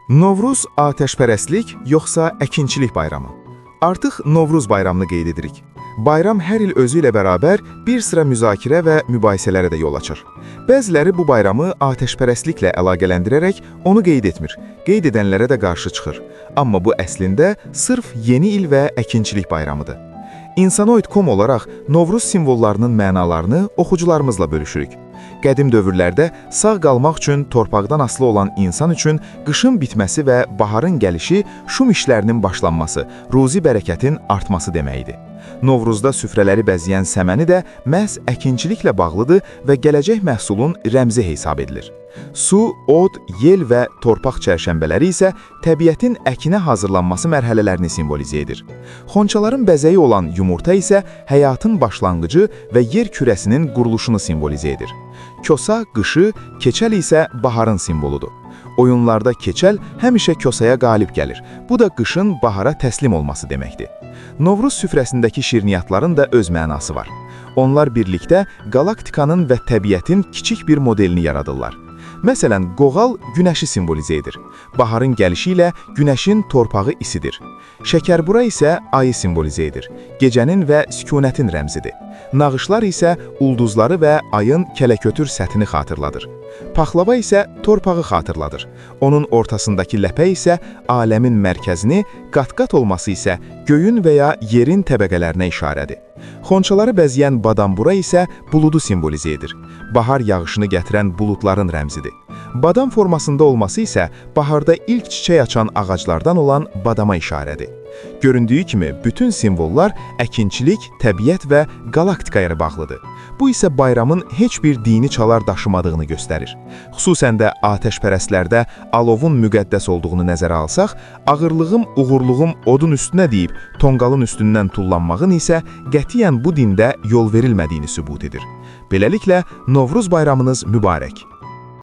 Novruz atəşpərəstlik yoxsa əkinçilik bayramı? Artıq Novruz bayramını qeyd edirik. Bayram hər il özü ilə bərabər bir sıra müzakirə və mübahisələrə də yol açır. Bəziləri bu bayramı atəşpərəstliklə əlaqələndirərək onu qeyd etmir, qeyd edənlərə də qarşı çıxır. Amma bu əslində sırf yeni il və əkinçilik bayramıdır. İnsanoid.com olaraq Novruz simvollarının mənalarını oxucularımızla bölüşürük. Qədim dövrlərdə sağ qalmaq üçün torpaqdan asılı olan insan üçün qışın bitməsi və baharın gəlişi şum işlərinin başlanması, ruzi bərəkətin artması deməkdir. Novruzda süfrələri bəzəyən səməni də məhz əkinçiliklə bağlıdır və gələcək məhsulun rəmzi hesab edilir. Su, od, yel və torpaq çərşənbələri isə təbiətin əkinə hazırlanması mərhələlərini simvolizə edir. Xonçaların bəzəyi olan yumurta isə həyatın başlanğıcı və yer kürəsinin quruluşunu simvolizə edir. Kosa qışı, keçəl isə baharın simvoludur. Oyunlarda keçəl həmişə kosaya qalib gəlir. Bu da qışın bahara təslim olması deməkdir. Novruz süfrəsindəki şirniyyatların da öz mənası var. Onlar birlikdə qalaktikanın və təbiətin kiçik bir modelini yaradırlar. Məsələn, qoğal günəşi simvolizə edir. Baharın gəlişi ilə günəşin torpağı isidir. Şəkərbura isə ayı simvolizə edir. Gecənin və sükunətin rəmzidir. Nağışlar isə ulduzları və ayın kələkötür səthini xatırladır. Paxlava isə torpağı xatırladır. Onun ortasındakı ləpə isə aləmin mərkəzini, qat-qat olması isə göyün və ya yerin təbəqələrinə işarədir. Xonçaları bəzəyən badambura isə buludu simvolizə edir. Bahar yağışını gətirən buludların rəmzidir. Badam formasında olması isə baharda ilk çiçək açan ağaclardan olan badama işarədir. Göründüyü kimi bütün simvollar əkinçilik, təbiət və qalaktikaya bağlıdır. Bu isə bayramın heç bir dini çalar daşımadığını göstərir. Xüsusən də atəşpərəstlərdə alovun müqəddəs olduğunu nəzərə alsaq, ağırlığım, uğurluğum odun üstünə deyib tonqalın üstündən tullanmağın isə qətiyyən bu dində yol verilmədiyini sübut edir. Beləliklə, Novruz bayramınız mübarək.